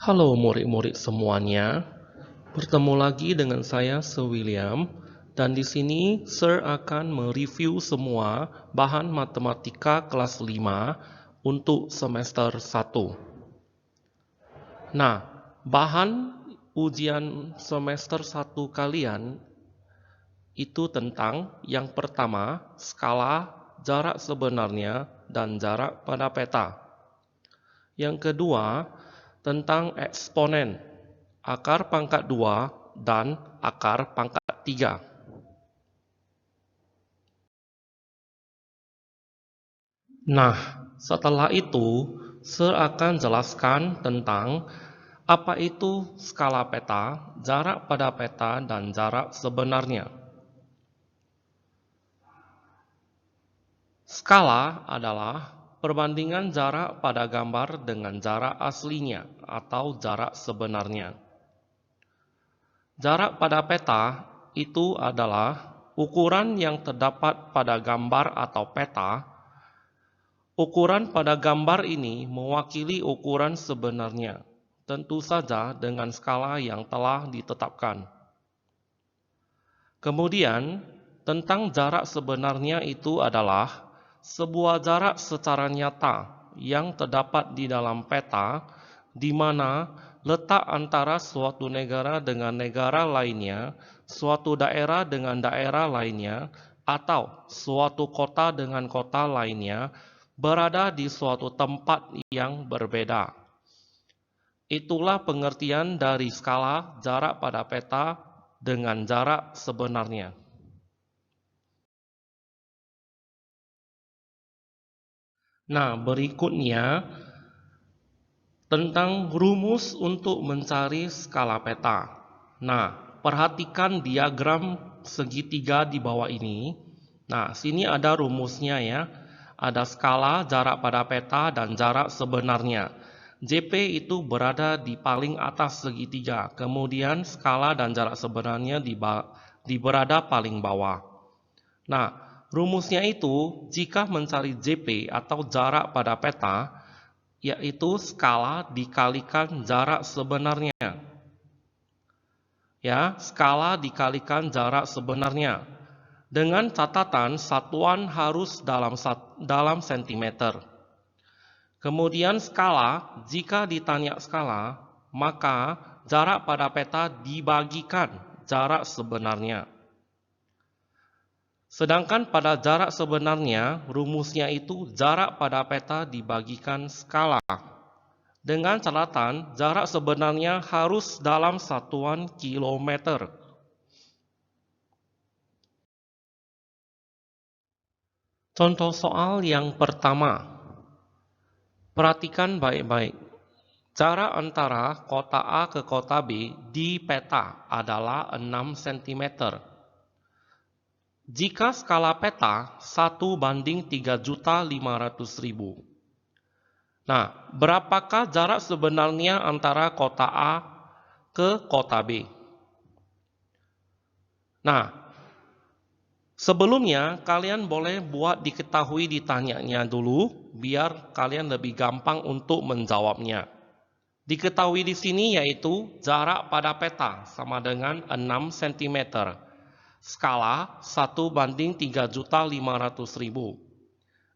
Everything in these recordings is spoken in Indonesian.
Halo murid-murid semuanya, bertemu lagi dengan saya Sir William, dan di sini Sir akan mereview semua bahan matematika kelas 5 untuk semester 1. Nah, bahan ujian semester 1 kalian itu tentang yang pertama, skala, jarak sebenarnya, dan jarak pada peta. Yang kedua, tentang eksponen, akar pangkat 2 dan akar pangkat 3. Nah, setelah itu, Sir akan jelaskan tentang apa itu skala peta, jarak pada peta, dan jarak sebenarnya. Skala adalah perbandingan jarak pada gambar dengan jarak aslinya atau jarak sebenarnya. Jarak pada peta itu adalah ukuran yang terdapat pada gambar atau peta. Ukuran pada gambar ini mewakili ukuran sebenarnya, tentu saja dengan skala yang telah ditetapkan. Kemudian, tentang jarak sebenarnya itu adalah sebuah jarak secara nyata yang terdapat di dalam peta, di mana letak antara suatu negara dengan negara lainnya, suatu daerah dengan daerah lainnya, atau suatu kota dengan kota lainnya berada di suatu tempat yang berbeda. Itulah pengertian dari skala jarak pada peta dengan jarak sebenarnya. Nah, berikutnya tentang rumus untuk mencari skala peta. Nah, perhatikan diagram segitiga di bawah ini. Nah, sini ada rumusnya ya. Ada skala, jarak pada peta, dan jarak sebenarnya. JP itu berada di paling atas segitiga. Kemudian skala dan jarak sebenarnya di berada paling bawah. Nah, rumusnya itu jika mencari JP atau jarak pada peta, yaitu skala dikalikan jarak sebenarnya. Ya, skala dikalikan jarak sebenarnya. Dengan catatan satuan harus dalam sentimeter. Kemudian skala, jika ditanya skala, maka jarak pada peta dibagikan jarak sebenarnya. Sedangkan pada jarak sebenarnya, rumusnya itu jarak pada peta dibagikan skala. Dengan catatan, jarak sebenarnya harus dalam satuan kilometer. Contoh soal yang pertama. Perhatikan baik-baik. Jarak antara kota A ke kota B di peta adalah 6 cm. Jika skala peta 1:3.500.000. Nah, berapakah jarak sebenarnya antara kota A ke kota B? Nah, sebelumnya kalian boleh buat diketahui ditanyanya dulu, biar kalian lebih gampang untuk menjawabnya. Diketahui di sini yaitu jarak pada peta sama dengan 6 cm. Skala 1:3.500.000.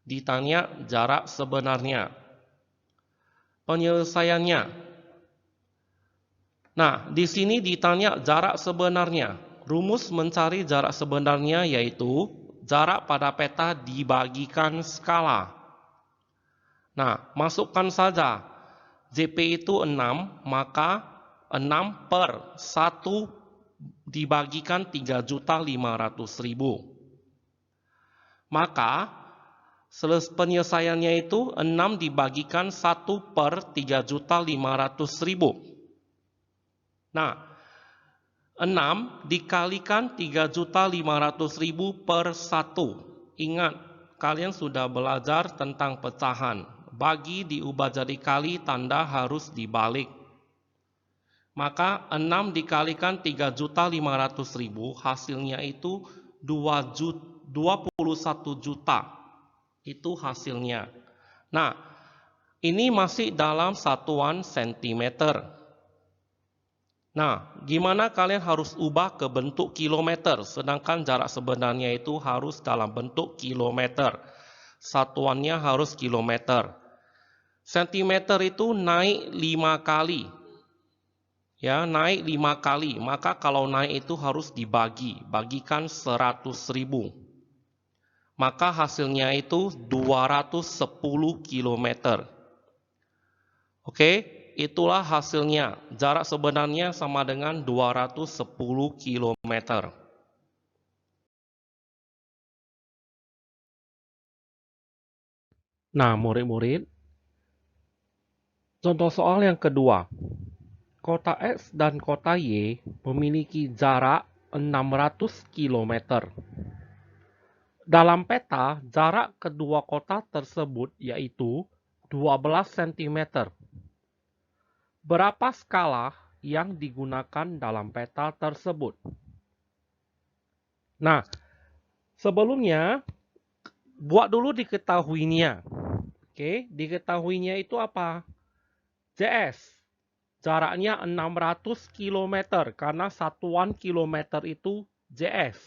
Ditanya jarak sebenarnya. Penyelesaiannya. Nah, di sini ditanya jarak sebenarnya. Rumus mencari jarak sebenarnya yaitu jarak pada peta dibagikan skala. Nah, masukkan saja. JP itu 6, maka 6 per 1 dibagikan 3.500.000. Maka penyelesaiannya itu 6 dibagikan 1 per 3.500.000. Nah, 6 dikalikan 3.500.000 per 1. Ingat, kalian sudah belajar tentang pecahan. Bagi diubah jadi kali, tanda harus dibalik. Maka 6 dikalikan 3.500.000, hasilnya itu 21 juta. Itu hasilnya. Nah, Ini masih dalam satuan sentimeter. Nah, gimana kalian harus ubah ke bentuk kilometer, sedangkan jarak sebenarnya itu harus dalam bentuk kilometer. Satuannya harus kilometer. Sentimeter itu naik 5 kali. Ya, naik 5 kali. Maka kalau naik itu harus dibagi. Bagikan 100.000. Maka hasilnya itu 210 km. Oke, itulah hasilnya. Jarak sebenarnya sama dengan 210 km. Nah, murid-murid, contoh soal yang kedua. Kota X dan kota Y memiliki jarak 600 km. Dalam peta, jarak kedua kota tersebut yaitu 12 cm. Berapa skala yang digunakan dalam peta tersebut? Nah, sebelumnya buat dulu diketahuinya. Oke, diketahuinya itu apa? JS. Jaraknya 600 km karena satuan kilometer itu JS.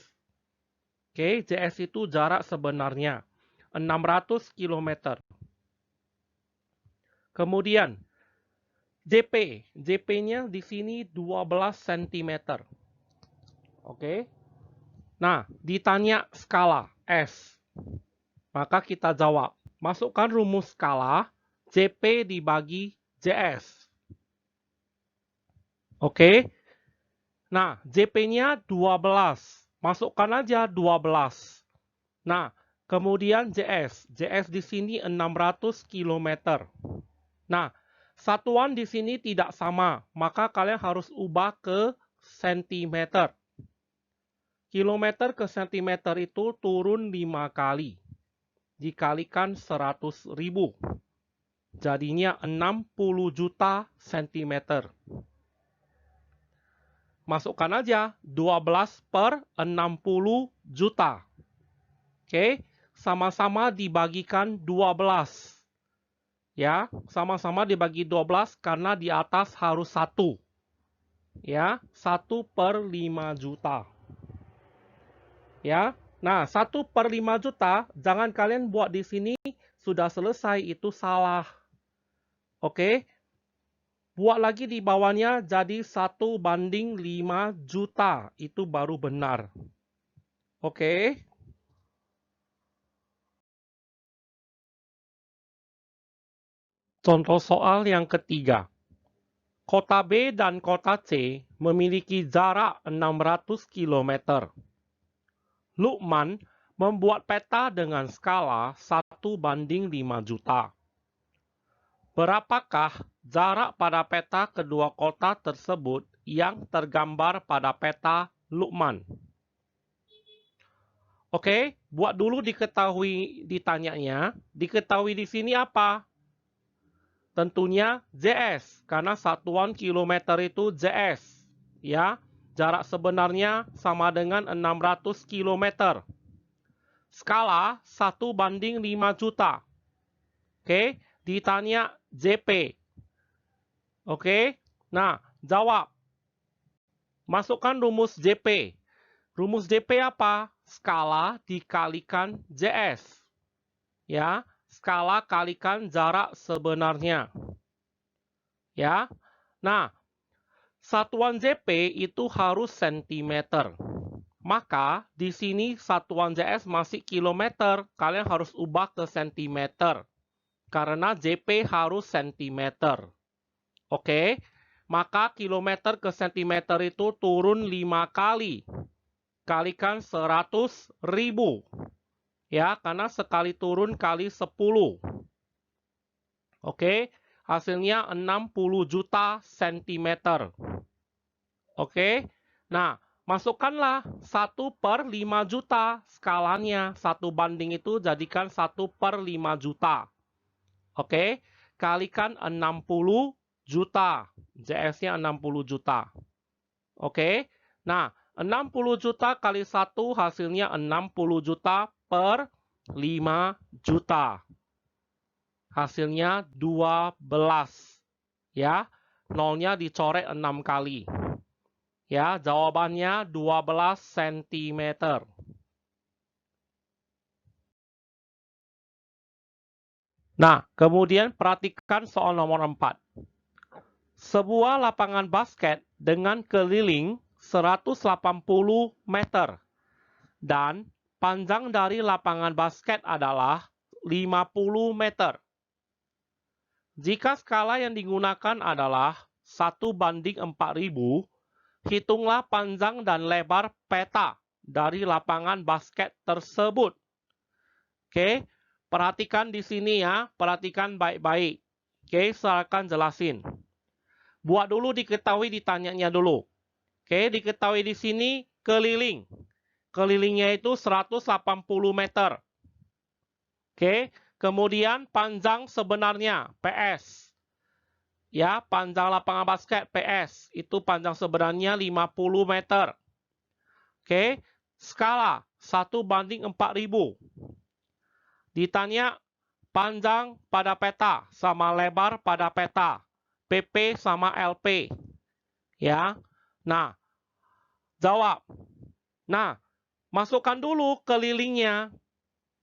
Oke, JS itu jarak sebenarnya 600 km. Kemudian JP. JP-nya di sini 12 cm. Oke. Nah, ditanya skala S. Maka kita jawab. Masukkan rumus skala JP dibagi JS. Oke. Nah, JP-nya 12. Masukkan aja 12. Nah, kemudian JS. JS di sini 600 km. Nah, satuan di sini tidak sama, maka kalian harus ubah ke cm. Kilometer ke cm itu turun 5 kali. Dikalikan 100.000. Jadinya 60 juta cm. Masukkan aja 12 per 60 juta. Oke, sama-sama dibagikan 12. Ya, sama-sama dibagi 12 karena di atas harus 1. Ya, 1 per 5 juta. Ya, nah 1 per 5 juta, jangan kalian buat di sini sudah selesai, itu salah. Oke, buat lagi di bawahnya jadi 1:5 juta, itu baru benar. Oke. Contoh soal yang ketiga. Kota B dan kota C memiliki jarak 600 km. Lukman membuat peta dengan skala 1:5 juta. Berapakah jarak pada peta kedua kota tersebut yang tergambar pada peta Lukman? Oke, buat dulu diketahui ditanyanya. Diketahui di sini apa? Tentunya JS, karena satuan kilometer itu JS. Ya, jarak sebenarnya sama dengan 600 km. Skala 1:5 juta. Oke, ditanya JP. Oke, nah jawab. Masukkan rumus JP. Rumus JP apa? Skala dikalikan JS. Ya, skala kalikan jarak sebenarnya. Ya, nah satuan JP itu harus cm. Maka di sini satuan JS masih kilometer. Kalian harus ubah ke cm. Karena JP harus cm. Oke, maka kilometer ke cm itu turun 5 kali. Kalikan 100.000. Ya, karena sekali turun kali 10. Oke, hasilnya 60 juta cm. Oke, nah masukkanlah 1 per 5 juta skalanya. 1 banding itu jadikan 1 per 5 juta. Oke, kalikan 60 juta. JS-nya 60 juta. Oke, nah 60 juta kali 1 hasilnya 60 juta per 5 juta. Hasilnya 12. Ya, nolnya dicoret 6 kali. Ya, jawabannya 12 cm. Nah, kemudian perhatikan soal nomor 4. Sebuah lapangan basket dengan keliling 180 meter dan panjang dari lapangan basket adalah 50 meter. Jika skala yang digunakan adalah 1:4000, hitunglah panjang dan lebar peta dari lapangan basket tersebut. Oke, perhatikan di sini ya, perhatikan baik-baik. Oke, silakan jelasin. Buat dulu diketahui ditanyanya dulu. Oke, diketahui di sini keliling. Kelilingnya itu 180 meter. Oke, kemudian panjang sebenarnya PS. Ya, panjang lapangan basket PS itu panjang sebenarnya 50 meter. Oke, skala 1:4000. Ditanya panjang pada peta sama lebar pada peta. PP sama LP. Ya. Nah, jawab. Nah, masukkan dulu kelilingnya.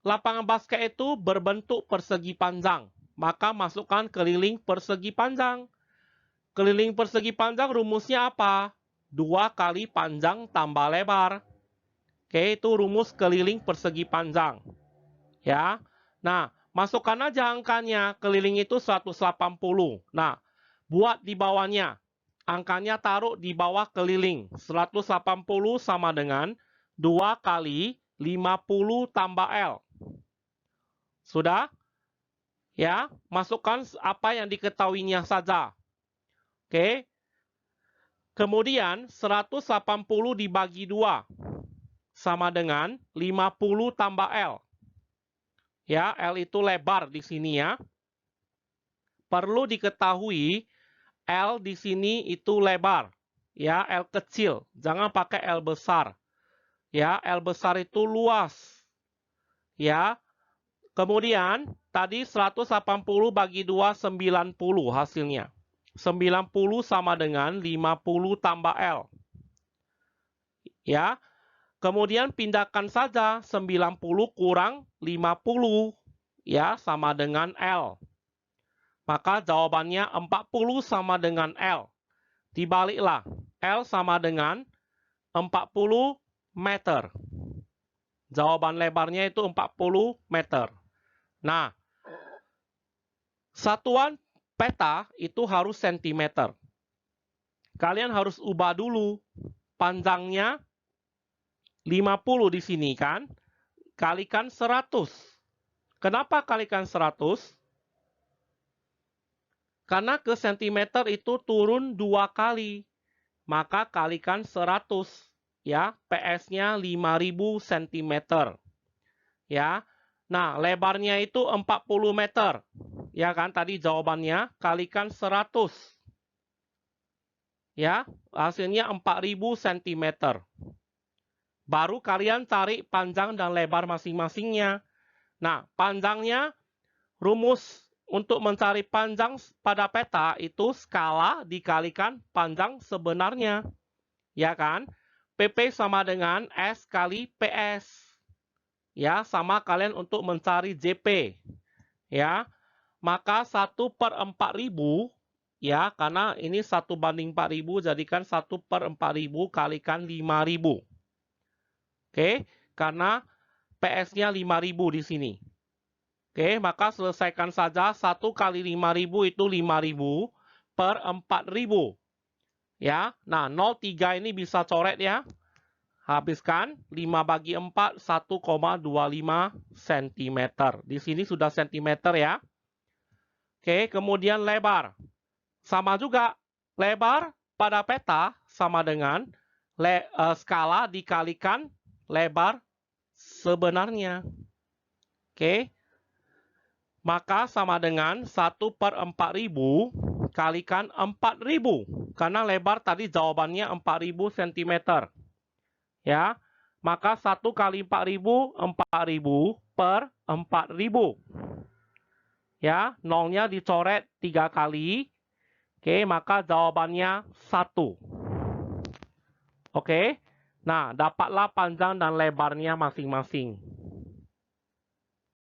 Lapangan basket itu berbentuk persegi panjang. Maka masukkan keliling persegi panjang. Keliling persegi panjang rumusnya apa? 2 kali panjang tambah lebar. Oke, itu rumus keliling persegi panjang. Ya. Nah, masukkan aja angkanya. Keliling itu 180. Nah, buat di bawahnya. Angkanya taruh di bawah keliling. 180 sama dengan 2 kali 50 tambah L. Sudah? Ya, masukkan apa yang diketahuinya saja. Oke. Kemudian 180 dibagi 2 sama dengan 50 tambah L. Ya, L itu lebar di sini ya. Perlu diketahui L di sini itu lebar. Ya, L kecil, jangan pakai L besar. Ya, L besar itu luas. Ya. Kemudian tadi 180 bagi 2 90 hasilnya. 90 sama dengan 50 tambah L. Ya. Kemudian pindahkan saja 90 kurang 50. Ya, sama dengan L. Maka jawabannya 40 sama dengan L. Dibaliklah. L sama dengan 40 meter. Jawaban lebarnya itu 40 meter. Nah, satuan peta itu harus sentimeter. Kalian harus ubah dulu. Panjangnya 50 di sini kan. Kalikan 100. Kenapa kalikan 100? Karena ke sentimeter itu turun 2 kali. Maka kalikan 100. Ya, PS-nya 5000 cm. Ya. Nah, lebarnya itu 40 meter. Ya kan, tadi jawabannya kalikan 100. Ya, hasilnya 4000 cm. Baru kalian cari panjang dan lebar masing-masingnya. Nah, panjangnya, rumus untuk mencari panjang pada peta itu skala dikalikan panjang sebenarnya. Ya kan? PP sama dengan S kali PS. Ya, sama kalian untuk mencari JP. Ya, maka 1/4000, ya, karena ini 1:4000, jadikan 1/4000 kalikan 5000. Oke, karena PS-nya 5000 di sini. Oke, maka selesaikan saja 1 kali 5000 itu 5000 per 4000. Ya, nah 0,3 ini bisa coret ya. Habiskan 5 bagi 4, 1,25 cm. Di sini sudah cm ya. Oke, kemudian lebar. Sama juga, lebar pada peta sama dengan skala dikalikan lebar sebenarnya. Oke, maka sama dengan 1/4000 kalikan 4000. Karena lebar tadi jawabannya 4000 cm. Ya, maka 1 kali 4000, 4000 per 4000. Ya, nolnya dicoret 3 kali. Oke, maka jawabannya 1. Oke. Nah, dapatlah panjang dan lebarnya masing-masing.